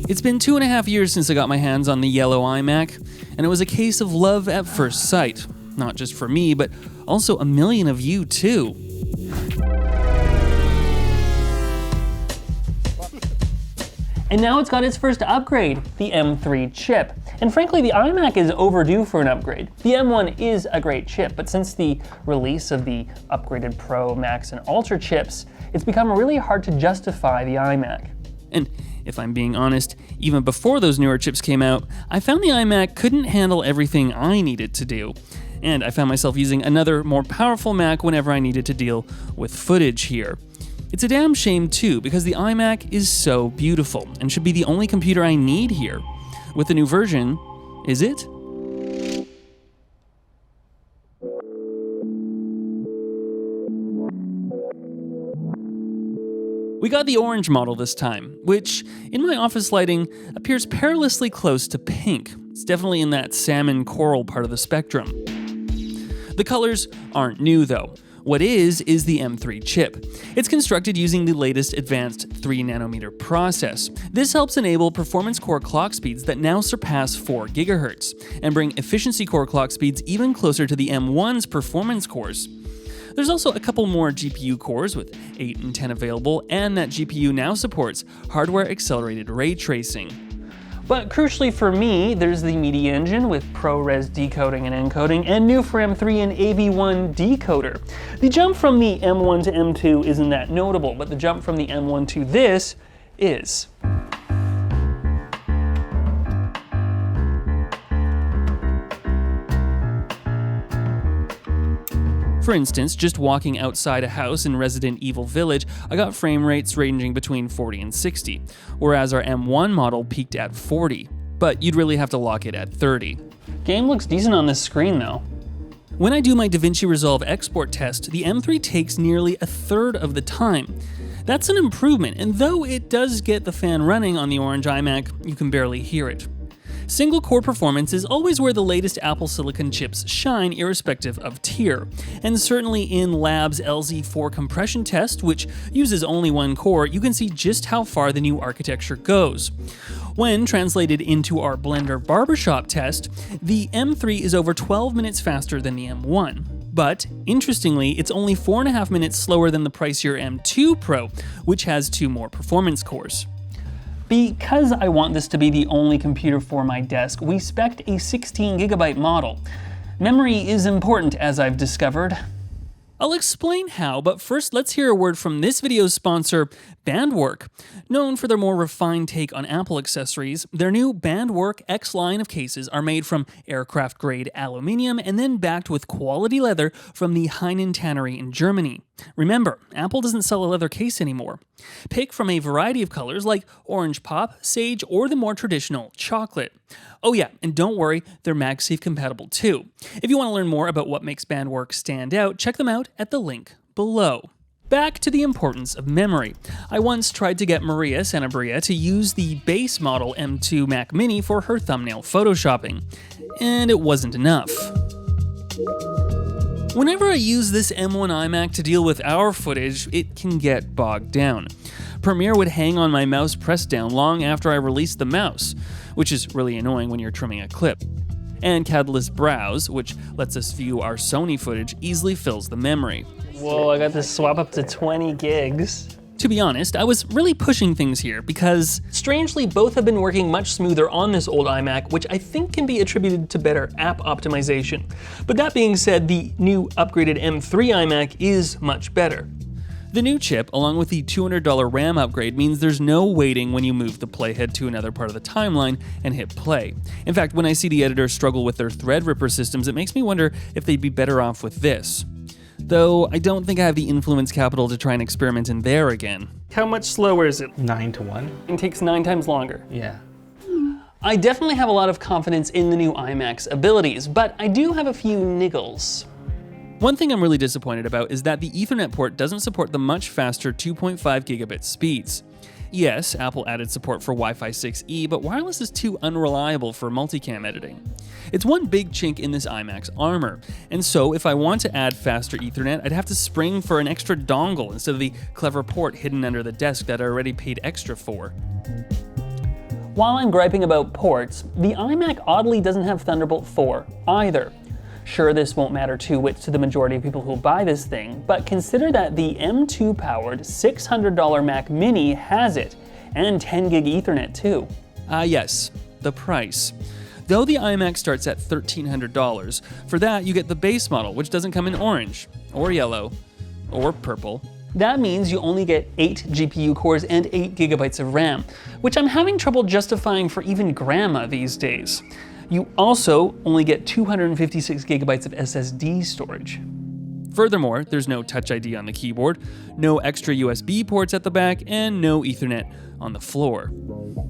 It's been 2.5 years since I got my hands on the yellow iMac, and it was a case of love at first sight. Not just for me, but also a million of you too. And now it's got its first upgrade, the M3 chip. And frankly, the iMac is overdue for an upgrade. The M1 is a great chip, but since the release of the upgraded Pro, Max, and Ultra chips, it's become really hard to justify the iMac. And if I'm being honest, even before those newer chips came out, I found the iMac couldn't handle everything I needed to do. And I found myself using another, more powerful Mac whenever I needed to deal with footage here. It's a damn shame too, because the iMac is so beautiful and should be the only computer I need here. With the new version, is it? We got the orange model this time, which, in my office lighting, appears perilously close to pink. It's definitely in that salmon coral part of the spectrum. The colors aren't new though. What is the M3 chip. It's constructed using the latest advanced 3nm process. This helps enable performance core clock speeds that now surpass 4 GHz, and bring efficiency core clock speeds even closer to the M1's performance cores. There's also a couple more GPU cores with 8 and 10 available, and that GPU now supports hardware-accelerated ray tracing. But crucially for me, there's the media engine with ProRes decoding and encoding, and new for M3 an AV1 decoder. The jump from the M1 to M2 isn't that notable, but the jump from the M1 to this is. For instance, just walking outside a house in Resident Evil Village, I got frame rates ranging between 40 and 60, whereas our M1 model peaked at 40, but you'd really have to lock it at 30. Game looks decent on this screen though. When I do my DaVinci Resolve export test, the M3 takes nearly a third of the time. That's an improvement, and though it does get the fan running on the orange iMac, you can barely hear it. Single core performance is always where the latest Apple Silicon chips shine, irrespective of tier. And certainly in Lab's LZ4 compression test, which uses only one core, you can see just how far the new architecture goes. When translated into our Blender Barbershop test, the M3 is over 12 minutes faster than the M1. But, interestingly, it's only 4.5 minutes slower than the pricier M2 Pro, which has 2 more performance cores. Because I want this to be the only computer for my desk, we spec'd a 16GB model. Memory is important, as I've discovered. I'll explain how, but first let's hear a word from this video's sponsor, Bandwerk. Known for their more refined take on Apple accessories, their new Bandwerk X line of cases are made from aircraft-grade aluminium and then backed with quality leather from the Heinen Tannery in Germany. Remember, Apple doesn't sell a leather case anymore. Pick from a variety of colors like orange pop, sage, or the more traditional chocolate. Oh yeah, and don't worry, they're MagSafe compatible too. If you want to learn more about what makes Bandwerk stand out, check them out at the link below. Back to the importance of memory. I once tried to get Maria Sanabria to use the base model M2 Mac Mini for her thumbnail photoshopping, and it wasn't enough. Whenever I use this M1 iMac to deal with our footage, it can get bogged down. Premiere would hang on my mouse pressed down long after I released the mouse, which is really annoying when you're trimming a clip. And Catalyst Browse, which lets us view our Sony footage, easily fills the memory. Whoa, I got this swap up to 20 gigs. To be honest, I was really pushing things here because, strangely, both have been working much smoother on this old iMac, which I think can be attributed to better app optimization. But that being said, the new upgraded M3 iMac is much better. The new chip, along with the $200 RAM upgrade, means there's no waiting when you move the playhead to another part of the timeline and hit play. In fact, when I see the editors struggle with their Threadripper systems, it makes me wonder if they'd be better off with this. Though I don't think I have the influence capital to try and experiment in there again. How much slower is it? 9-to-1. It takes 9 times longer. Yeah. I definitely have a lot of confidence in the new iMac's abilities, but I do have a few niggles. One thing I'm really disappointed about is that the Ethernet port doesn't support the much faster 2.5 gigabit speeds. Yes, Apple added support for Wi-Fi 6E, but wireless is too unreliable for multicam editing. It's one big chink in this iMac's armor, and so if I want to add faster Ethernet, I'd have to spring for an extra dongle instead of the clever port hidden under the desk that I already paid extra for. While I'm griping about ports, the iMac oddly doesn't have Thunderbolt 4 either. Sure, this won't matter two whits to the majority of people who buy this thing, but consider that the M2 powered $600 Mac Mini has it, and 10 gig Ethernet too. Yes, the price. Though the iMac starts at $1,300, for that you get the base model, which doesn't come in orange, or yellow, or purple. That means you only get 8 GPU cores and 8 gigabytes of RAM, which I'm having trouble justifying for even grandma these days. You also only get 256 gigabytes of SSD storage. Furthermore, there's no Touch ID on the keyboard, no extra USB ports at the back, and no Ethernet on the floor.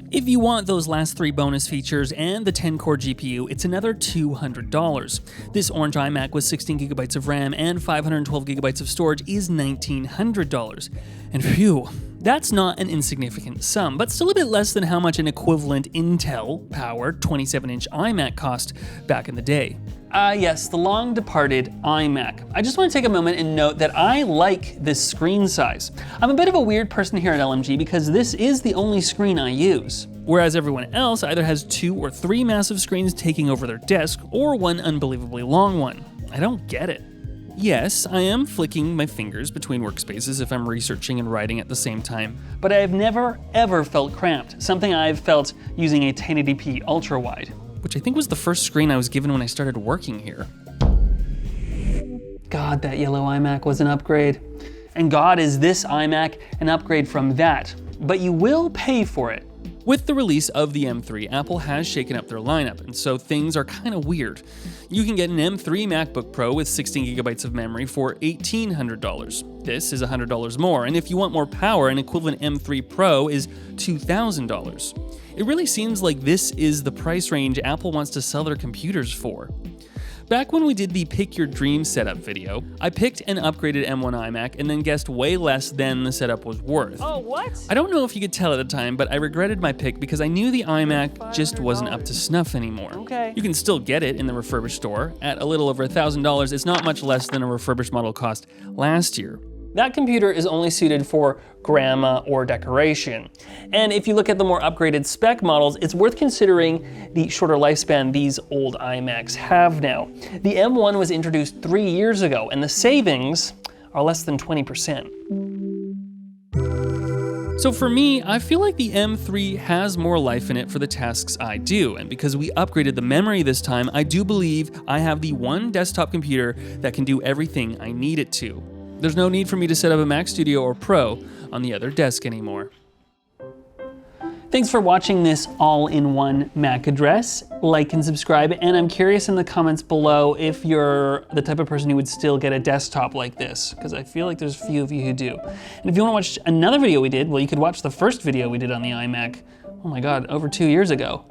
If you want those last 3 bonus features and the 10-core GPU, it's another $200. This orange iMac with 16 gigabytes of RAM and 512 gigabytes of storage is $1,900. And phew, that's not an insignificant sum, but still a bit less than how much an equivalent Intel-powered 27-inch iMac cost back in the day. Yes, the long-departed iMac. I just want to take a moment and note that I like this screen size. I'm a bit of a weird person here at LMG because this is the only screen I use. Whereas everyone else either has 2 or 3 massive screens taking over their desk, or one unbelievably long one. I don't get it. Yes, I am flicking my fingers between workspaces if I'm researching and writing at the same time, But I have never, ever felt cramped, something I've felt using a 1080p ultra-wide. which I think was the first screen I was given when I started working here. God, that yellow iMac was an upgrade. And God, is this iMac an upgrade from that. But you will pay for it. With the release of the M3, Apple has shaken up their lineup, and so things are kind of weird. You can get an M3 MacBook Pro with 16 gigabytes of memory for $1,800. This is $100 more, and if you want more power, an equivalent M3 Pro is $2,000. It really seems like this is the price range Apple wants to sell their computers for. Back when we did the Pick Your Dream setup video, I picked an upgraded M1 iMac and then guessed way less than the setup was worth. Oh, what? I don't know if you could tell at the time, but I regretted my pick because I knew the iMac just wasn't up to snuff anymore. Okay. You can still get it in the refurbished store. At a little over $1,000, it's not much less than a refurbished model cost last year. That computer is only suited for grandma or decoration. And if you look at the more upgraded spec models, it's worth considering the shorter lifespan these old iMacs have now. The M1 was introduced 3 years ago, and the savings are less than 20%. So for me, I feel like the M3 has more life in it for the tasks I do, and because we upgraded the memory this time, I do believe I have the one desktop computer that can do everything I need it to. There's no need for me to set up a Mac Studio or Pro on the other desk anymore. Thanks for watching this all-in-one Mac address. Like and subscribe, and I'm curious in the comments below if you're the type of person who would still get a desktop like this, because I feel like there's a few of you who do. And if you want to watch another video we did, well, you could watch the first video we did on the iMac, oh my God, over 2 years ago.